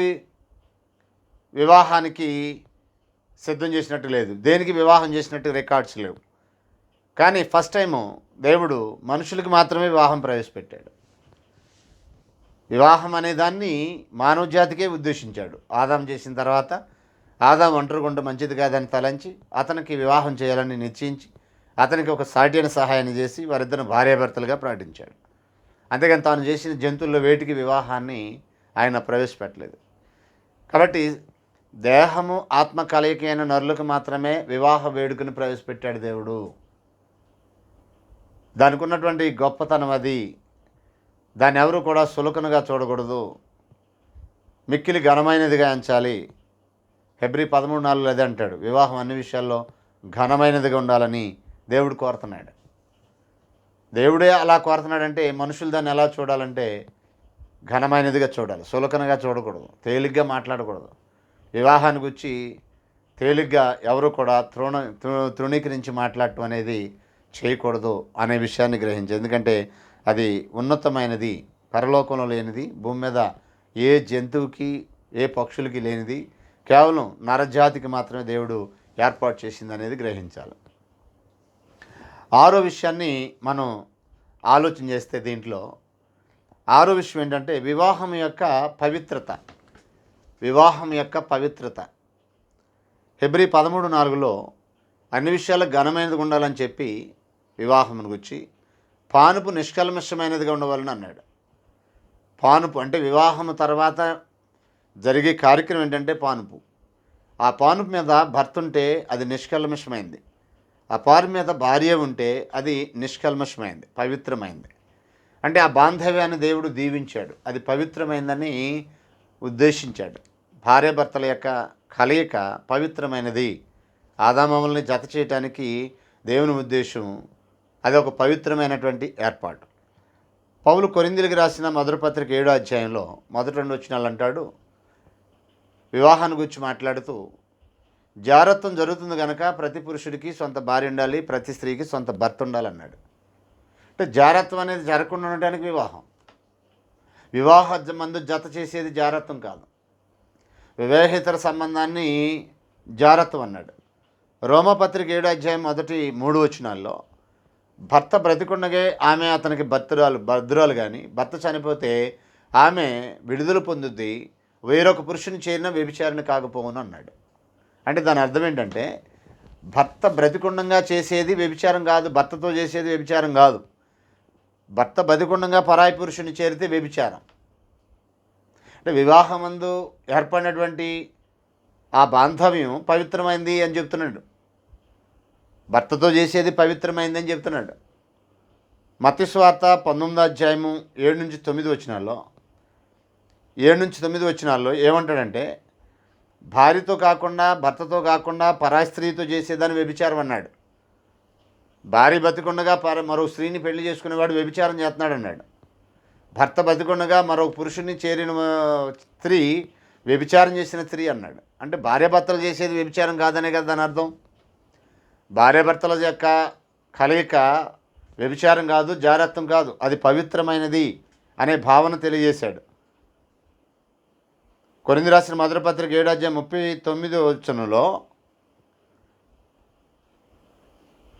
వివాహానికి సిద్ధం చేసినట్టు లేదు, దేనికి వివాహం చేసినట్టు రికార్డ్స్ లేవు. కానీ ఫస్ట్ టైము దేవుడు మనుషులకి మాత్రమే వివాహం ప్రవేశపెట్టాడు. వివాహం అనే దాన్ని మానవ జాతికే ఉద్దేశించాడు. ఆదాం చేసిన తర్వాత ఆదాం ఒంటరిగుంట మంచిది కాదని తలంచి అతనికి వివాహం చేయాలని నిశ్చయించి అతనికి ఒక సాటి అయిన సహాయాన్ని చేసి వారిద్దరిని భార్యాభర్తలుగా ప్రకటించాడు. అంతేగాని తాను చేసిన జంతువుల్లో వేటికి వివాహాన్ని ఆయన ప్రవేశపెట్టలేదు. కాబట్టి దేహము ఆత్మ కలయిక అయిన నరులకు మాత్రమే వివాహ వేడుకను ప్రవేశపెట్టాడు దేవుడు. దానికి ఉన్నటువంటి గొప్పతనం అది. దాన్ని ఎవరు కూడా సులకనగా చూడకూడదు, మిక్కిలి ఘనమైనదిగా ఎంచాలి. హెబ్రీ 13:4 అదే అంటాడు, వివాహం అన్ని విషయాల్లో ఘనమైనదిగా ఉండాలని దేవుడు కోరుతున్నాడు. దేవుడే అలా కోరుతున్నాడంటే మనుషులు దాన్ని ఎలా చూడాలంటే ఘనమైనదిగా చూడాలి, సులకనగా చూడకూడదు, తేలిగ్గా మాట్లాడకూడదు. వివాహానికి వచ్చి తేలిగ్గా ఎవరు కూడా తృణీకరించి మాట్లాడటం అనేది చేయకూడదు అనే విషయాన్ని గ్రహించి. ఎందుకంటే అది ఉన్నతమైనది, పరలోకంలో లేనిది, భూమి మీద ఏ జంతువుకి ఏ పక్షులకి లేనిది, కేవలం నరజాతికి మాత్రమే దేవుడు ఏర్పాటు చేసింది అనేది గ్రహించాలి. 6వ విషయాన్ని మనం ఆలోచన చేస్తే దీంట్లో 6వ విషయం ఏంటంటే వివాహం యొక్క పవిత్రత. వివాహం యొక్క పవిత్రత. హెబ్రీ 13:4లో అన్ని విషయాలకు ఘనమైనదిగా ఉండాలని చెప్పి వివాహమును గురించి పానుపు నిష్కల్మషమైనదిగా ఉండవాలని అన్నాడు. పానుపు అంటే వివాహం తర్వాత జరిగే కార్యక్రమం ఏంటంటే పానుపు. ఆ పానుపు మీద భర్త ఉంటే అది నిష్కల్మషమైంది, ఆ పారు మీద భార్య ఉంటే అది నిష్కల్మషమైంది, పవిత్రమైంది. అంటే ఆ బాంధవ్యాన్ని దేవుడు దీవించాడు, అది పవిత్రమైందని ఉద్దేశించాడు. భార్యాభర్తల యొక్క కలయిక పవిత్రమైనది ఆదామముల్ని జత చేయటానికి దేవుని ఉద్దేశం అది ఒక పవిత్రమైనటువంటి ఏర్పాటు. పౌలు కొరింథీయులకు రాసిన మొదటి పత్రిక 7వ అధ్యాయంలో మొదటి 2 వచనాలు అంటాడు, వివాహాన్ని గురించి మాట్లాడుతూ, జారత్వం జరుగుతుంది కనుక ప్రతి పురుషుడికి సొంత భార్య ఉండాలి, ప్రతి స్త్రీకి సొంత భర్త ఉండాలన్నాడు. అంటే జారత్వం అనేది జరగకుండా ఉండటానికి వివాహ మందు జత చేసేది జారత్వం కాదు. వివాహేతర సంబంధాన్ని జారత్వం అన్నాడు. రోమపత్రిక 7వ అధ్యాయం మొదటి 3 వచనాల్లో భర్త బ్రతికుండగే ఆమె అతనికి భద్రురాలు కానీ భర్త చనిపోతే ఆమె విడుదల పొందుద్ది, వేరొక పురుషుని చేరిన వ్యభిచారిణి కాకపోవును అన్నాడు. అంటే దాని అర్థం ఏంటంటే భర్త బ్రతికుండంగా చేసేది వ్యభిచారం కాదు, భర్తతో చేసేది వ్యభిచారం కాదు. భర్త బ్రతికుండంగా పరాయి పురుషుని చేరితే వ్యభిచారం. అంటే వివాహమందు ఏర్పడినటువంటి ఆ బాంధవ్యం పవిత్రమైంది అని చెప్తున్నాడు. భర్తతో చేసేది పవిత్రమైంది అని చెప్తున్నాడు. మత్తయి సువార్త 19వ అధ్యాయము 7-9 వచనాల్లో 7-9 వచనాల్లో ఏమంటాడంటే, భార్యతో కాకుండా భర్తతో కాకుండా పరాయి స్త్రీతో చేసేదాన్ని వ్యభిచారం అన్నాడు. భార్య బతికుండగా మరో స్త్రీని పెళ్లి చేసుకునేవాడు వ్యభిచారం చేస్తున్నాడు అన్నాడు. భర్త బతికుండగా మరో పురుషుని చేరిన స్త్రీ వ్యభిచారం చేసిన స్త్రీ అన్నాడు. అంటే భార్యాభర్తలు చేసేది వ్యభిచారం కాదనే కదా దాని అర్థం. భార్యాభర్తల యొక్క కలయిక వ్యభిచారం కాదు, జారత్వం కాదు, అది పవిత్రమైనది అనే భావన తెలియజేశాడు. కొరింథీ రాసిన మొదటి పత్రిక 7వ అధ్యాయం 39వ వచనంలో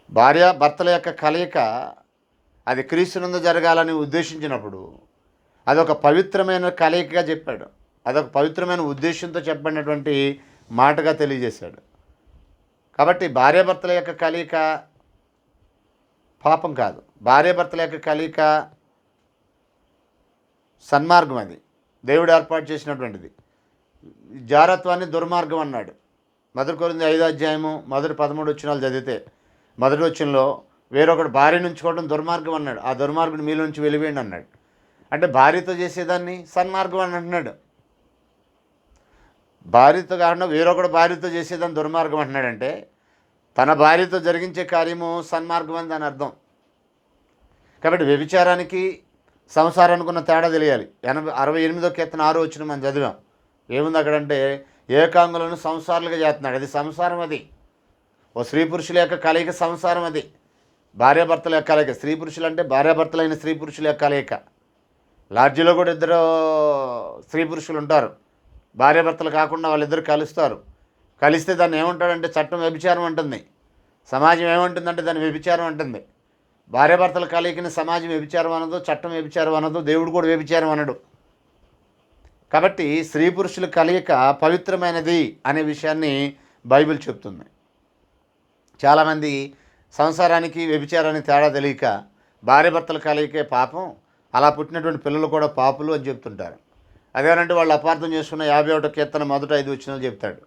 భార్యాభర్తల యొక్క కలయిక అది క్రీస్తునందు జరగాలని ఉద్దేశించినప్పుడు అదొక పవిత్రమైన కలయికగా చెప్పాడు. అదొక పవిత్రమైన ఉద్దేశంతో చెప్పబడినటువంటి మాటగా తెలియజేశాడు. కాబట్టి భార్యాభర్తల యొక్క కలయిక పాపం కాదు, భార్యాభర్తల యొక్క కలయిక సన్మార్గం, అది దేవుడు ఏర్పాటు చేసినటువంటిది. జారత్వాన్ని దుర్మార్గం అన్నాడు. మొదటి కొరింథీ 5వ అధ్యాయము మొదటి 13 వచనాలు చదివితే మొదటి వచనంలో వేరొకడు భార్యను ఉంచుకోవడం దుర్మార్గం అన్నాడు. ఆ దుర్మార్గుని మీలో నుంచి వెలివేయండి అన్నాడు. అంటే భార్యతో చేసేదాన్ని సన్మార్గం అని అంటున్నాడు. భార్యతో కాకుండా వేరొకడు భార్యతో చేసేదాన్ని దుర్మార్గం అంటున్నాడంటే తన భార్యతో జరిగించే కార్యము సన్మార్గం అని దాని అర్థం. కాబట్టి వ్యభిచారానికి సంసారానికి ఉన్న తేడా తెలియాలి. 68వ కీర్తన 6వ వచనం మనం చదివాం. ఏముంది అక్కడంటే, ఏకాంగులను సంసారాలుగా చేస్తున్నాడు. అది సంసారం. అది ఓ స్త్రీ పురుషుల యొక్క కలయిక సంసారం. అది భార్యాభర్తల యొక్క కలయిక. స్త్రీ పురుషులు అంటే భార్యాభర్తలైన స్త్రీ పురుషుల యొక్క కలయిక. లాడ్జీలో కూడా ఇద్దరు స్త్రీ పురుషులు ఉంటారు, భార్యాభర్తలు కాకుండా వాళ్ళిద్దరు కలుస్తారు. కలిస్తే దాన్ని ఏమంటాడంటే చట్టం వ్యభిచారం అంటుంది, సమాజం ఏమంటుందంటే దాన్ని వ్యభిచారం అంటుంది. భార్యాభర్తల కలయికని సమాజం వ్యభిచారం అనదు, చట్టం వ్యభిచారం అనదు, దేవుడు కూడా వ్యభిచారం అనడు. కాబట్టి స్త్రీ పురుషుల కలయిక పవిత్రమైనది అనే విషయాన్ని బైబిల్ చెప్తుంది. చాలామంది సంసారానికి వ్యభిచారానికి తేడా తెలియక భార్యాభర్తల కలయికే పాపం, అలా పుట్టినటువంటి పిల్లలు కూడా పాపులు అని చెప్తుంటారు. అదేనంటే వాళ్ళు అపార్థం చేసుకున్న 51వ కీర్తన మొదటి 5 వచనాలు చెప్తాడు.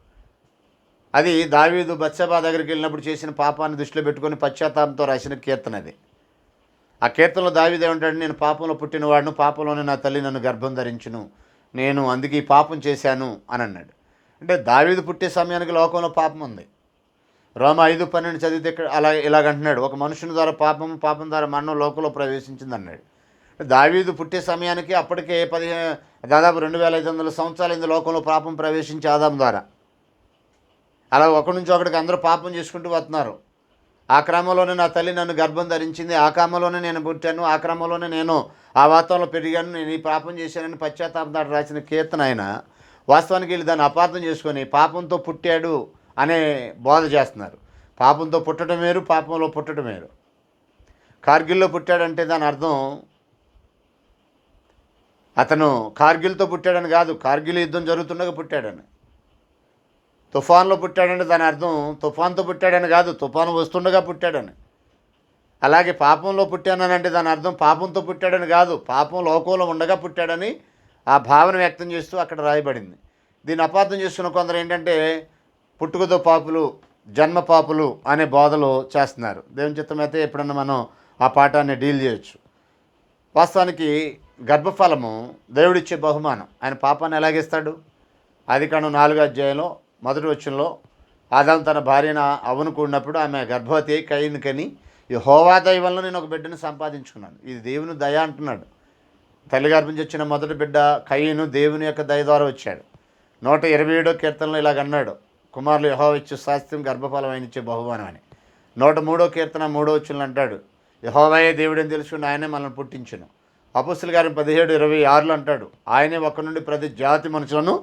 అది దావీదు బత్షెబా దగ్గరికి వెళ్ళినప్పుడు చేసిన పాపాన్ని దృష్టిలో పెట్టుకొని పశ్చాత్తాపంతో రాసిన కీర్తన అది. ఆ కీర్తనలో దావీదు ఏమంటాడు, నేను పాపంలో పుట్టినవాడును, పాపంలోనే నా తల్లి నన్ను గర్భం ధరించును, నేను అందుకే ఈ పాపం చేశాను అని అన్నాడు. అంటే దావీదు పుట్టే సమయానికి లోకంలో పాపం ఉంది. రోమ 5:12 చదివితే ఇక్కడ ఇలాగంటున్నాడు, ఒక మనుషుని ద్వారా పాపం ద్వారా మరణం లోకంలో ప్రవేశించింది అన్నాడు. దావీదు పుట్టే సమయానికి అప్పటికే దాదాపు 2500 సంవత్సరాలు ఇందు లోకంలో పాపం ప్రవేశించి ఆదాము ద్వారా. అలా ఒకరి నుంచి ఒకడికి అందరూ పాపం చేసుకుంటూ వస్తున్నారు. ఆ క్రమంలోనే నా తల్లి నన్ను గర్భం ధరించింది, ఆ క్రమంలోనే నేను పుట్టాను, ఆ క్రమంలోనే నేను ఆ వాతావరణంలో పెరిగాను, నేను ఈ పాపం చేశానని పశ్చాత్తాపం దాటి రాసిన కీర్తన ఆయన. వాస్తవానికి వీళ్ళు దాన్ని అపార్థం చేసుకొని పాపంతో పుట్టాడు అనే బోధ చేస్తున్నారు. పాపంతో పుట్టడం వేరు, పాపంలో పుట్టడం వేరు. కార్గిల్లో పుట్టాడంటే దాని అర్థం అతను కార్గిల్తో పుట్టాడని కాదు, కార్గిల్ యుద్ధం జరుగుతుండగా పుట్టాడని. తుఫాన్లో పుట్టాడంటే దాని అర్థం తుఫాన్తో పుట్టాడని కాదు, తుఫాను వస్తుండగా పుట్టాడని. అలాగే పాపంలో పుట్టానంటే దాని అర్థం పాపంతో పుట్టాడని కాదు, పాపం లోకంలో ఉండగా పుట్టాడని ఆ భావన వ్యక్తం చేస్తూ అక్కడ రాయబడింది. దీన్ని అపార్థం చేసుకున్న కొందరు ఏంటంటే పుట్టుకతో పాపులు, జన్మ పాపులు అనే బోధలు చేస్తున్నారు. దేవుని చిత్తమైతే ఎప్పుడన్నా మనం ఆ పాఠాన్ని డీల్ చేయొచ్చు. వాస్తవానికి గర్భఫలము దేవుడిచ్చే బహుమానం. ఆయన పాపాన్ని ఎలాగిస్తాడు? ఆదికాండం 4వ అధ్యాయంలో మొదటి వచనంలో ఆదాము తన భార్యన అవును కూడినప్పుడు ఆమె గర్భవతి అయి కయ్యను కని యెహోవా దయ వల్ల నేను ఒక బిడ్డను సంపాదించుకున్నాను. ఇది దేవుని దయ అంటున్నాడు. తల్లి గర్భం నుంచి వచ్చిన మొదటి బిడ్డ కయ్యను దేవుని యొక్క దయ ద్వారా వచ్చాడు. 127 కీర్తనలో ఇలాగన్నాడు, కుమారులు యెహోవా ఇచ్చు స్వాస్థ్యం గర్భఫలం ఆయన ఇచ్చే బహుమానం అని. 103 కీర్తన 3వ వచనంలో అంటాడు, యెహోవాయే దేవుడని తెలుసుకుని ఆయనే మనల్ని పుట్టించును. అపొస్తలుల కార్యం 17:26 అంటాడు, ఆయనే ఒక్క నుండి ప్రతి జాతి మనుషులను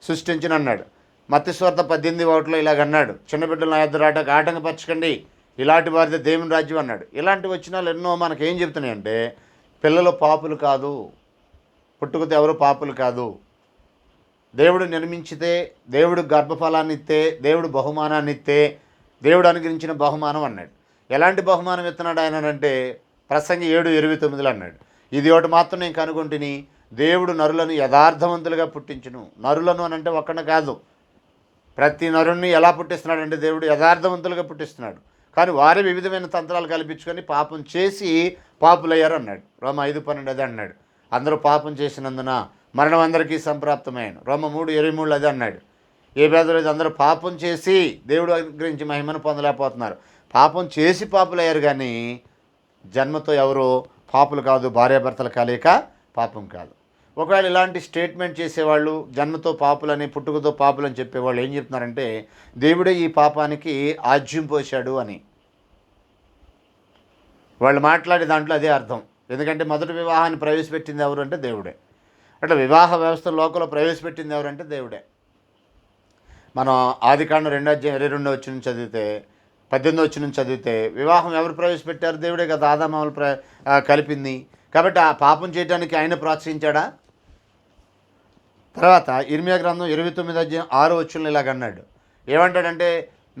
సృష్టించిన అన్నాడు. మత్తయి సువార్త 18:1 ఇలాగన్నాడు, చిన్న బిడ్డలు నా యొద్ద రాటకు ఆటంకపరచకండి, ఇలాంటి వారిదే దేవుని రాజ్యం అన్నాడు. ఇలాంటి వచనాలు ఎన్నో మనకేం చెప్తున్నాయంటే పిల్లలు పాపులు కాదు, పుట్టుకతో ఎవరు పాపులు కాదు. దేవుడు నిర్మించితే, దేవుడు గర్భఫలాన్ని ఇస్తే, దేవుడు బహుమానాన్ని ఇస్తే, దేవుడు అనుగ్రహించిన బహుమానం అన్నాడు. ఎలాంటి బహుమానం ఇస్తున్నాడు ఆయన అంటే ప్రసంగి 7:29 అన్నాడు, ఇది ఒకటి మాత్రం నేను కనుగొంటిని, దేవుడు నరులను యథార్థవంతులుగా పుట్టించును. నరులను అని అంటే ఒక్కడిని కాదు, ప్రతి నరుణ్ణి ఎలా పుట్టిస్తున్నాడంటే దేవుడు యథార్థవంతులుగా పుట్టిస్తున్నాడు. కానీ వారే వివిధమైన తంత్రాలు కల్పించుకొని పాపం చేసి పాపులయ్యారు అన్నాడు. రోమ 5:12 అదే అన్నాడు, అందరూ పాపం చేసినందున మరణం అందరికీ సంప్రాప్తమైన. రోమ 3:23 అదే అన్నాడు, ఏ భేదం లేదు, అందరూ పాపం చేసి దేవుడు గురించి మహిమను పొందలేకపోతున్నారు. పాపం చేసి పాపులయ్యారు కానీ జన్మతో ఎవరు పాపులు కాదు, భార్యాభర్తల కలయిక పాపం కాదు. ఒకవేళ ఇలాంటి స్టేట్మెంట్ చేసేవాళ్ళు, జన్మతో పాపులని పుట్టుకతో పాపులని చెప్పేవాళ్ళు ఏం చెప్తున్నారంటే దేవుడే ఈ పాపానికి ఆజ్యం పోశాడు అని. వాళ్ళు మాట్లాడే దాంట్లో అదే అర్థం. ఎందుకంటే మొదటి వివాహాన్ని ప్రవేశపెట్టింది ఎవరు అంటే దేవుడే. అట్లా వివాహ వ్యవస్థ లోకంలో ప్రవేశపెట్టింది ఎవరంటే దేవుడే. మనం ఆదికాండం 2:22 నుంచి చదివితే, 18 నుంచి చదివితే వివాహం ఎవరు ప్రవేశపెట్టారు? దేవుడే కదా, ఆదామవలు కలిపింది. కాబట్టి ఆ పాపం చేయడానికి ఆయన ప్రోత్సహించాడా? తర్వాత ఇర్మియా గ్రంథం 29:6 ఇలాగన్నాడు, ఏమంటాడంటే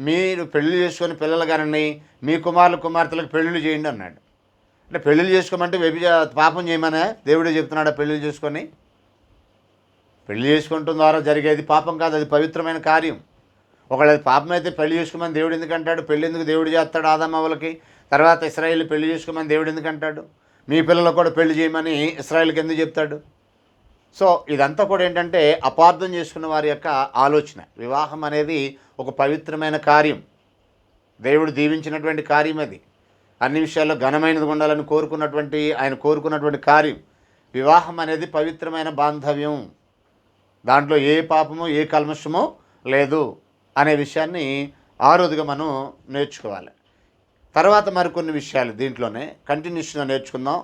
మీరు పెళ్లి చేసుకొని పిల్లలు కానీ మీ కుమారులు కుమార్తెలకు పెళ్ళిళ్ళు చేయండి అన్నాడు. అంటే పెళ్ళిళ్ళు చేసుకోమంటే పాపం చేయమనే దేవుడే చెప్తున్నాడా? పెళ్ళిళ్ళు చేసుకొని పెళ్లి చేసుకుంటున్న ద్వారా జరిగేది పాపం కాదు, అది పవిత్రమైన కార్యం. ఒకవేళ అది పాపం అయితే పెళ్లి చేసుకోమని దేవుడు ఎందుకు అంటాడు? పెళ్ళి ఎందుకు దేవుడు చేస్తాడు ఆదామవ్వలకి? తర్వాత ఇశ్రాయేలు పెళ్లి చేసుకోమని దేవుడు ఎందుకు అంటాడు? మీ పిల్లలకు కూడా పెళ్లి చేయమని ఇశ్రాయేలుకి ఎందుకు చెప్తాడు? సో ఇదంతా కూడా ఏంటంటే అపార్థం చేసుకున్న వారి యొక్క ఆలోచన. వివాహం అనేది ఒక పవిత్రమైన కార్యం, దేవుడు దీవించినటువంటి కార్యం. అది అన్ని విషయాల్లో ఘనమైనది ఉండాలని ఆయన కోరుకున్నటువంటి కార్యం. వివాహం అనేది పవిత్రమైన బాంధవ్యం, దాంట్లో ఏ పాపమో ఏ కల్మషమో లేదు అనే విషయాన్ని ఆరోదుగా మనం నేర్చుకోవాలి. తర్వాత మరికొన్ని విషయాలు దీంట్లోనే కంటిన్యూషన్గా నేర్చుకుందాం.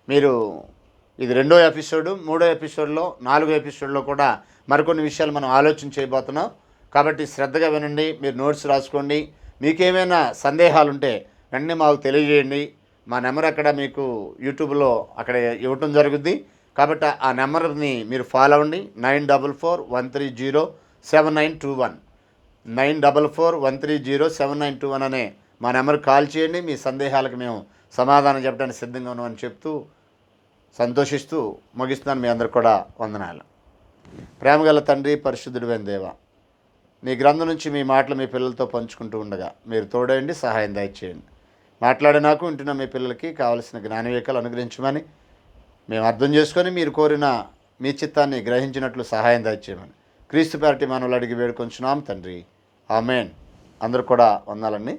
మీరు ఇది 2వ ఎపిసోడు, 3వ ఎపిసోడ్లో, 4వ ఎపిసోడ్లో కూడా మరికొన్ని విషయాలు మనం ఆలోచన చేయబోతున్నాం. కాబట్టి శ్రద్ధగా వినండి, మీరు నోట్స్ రాసుకోండి. మీకేమైనా సందేహాలు ఉంటే వెంటనే మాకు తెలియజేయండి. మా నెంబర్ అక్కడ మీకు యూట్యూబ్లో అక్కడ ఇవ్వటం జరుగుద్ది. కాబట్టి ఆ నెంబర్ని మీరు ఫాలో అవ్వండి. 9441307921 9441307921 అనే మా నెంబర్కి కాల్ చేయండి. మీ సందేహాలకు మేము సమాధానం చెప్పడానికి సిద్ధంగా ఉన్నామని చెప్తూ సంతోషిస్తూ ముగిస్తున్నాను. మీ అందరు కూడా వందనాలు. ప్రేమగల తండ్రి, పరిశుద్ధుడైన దేవ, నీ గ్రంథం నుంచి మీ మాటలు మీ పిల్లలతో పంచుకుంటూ ఉండగా మీరు తోడేయండి, సహాయం దయచేయండి. మాట్లాడే నాకు వింటున్న మీ పిల్లలకి కావలసిన జ్ఞానవివేకాలు అనుగ్రహించమని, మేము అర్థం చేసుకొని మీరు కోరిన మీ చిత్తాన్ని గ్రహించినట్లు సహాయం దయచేయమని క్రీస్తు పేరటి మనవులు అడిగి వేడుకొంచున్నాం తండ్రి, ఆమేన్. అందరూ కూడా వందాలండి.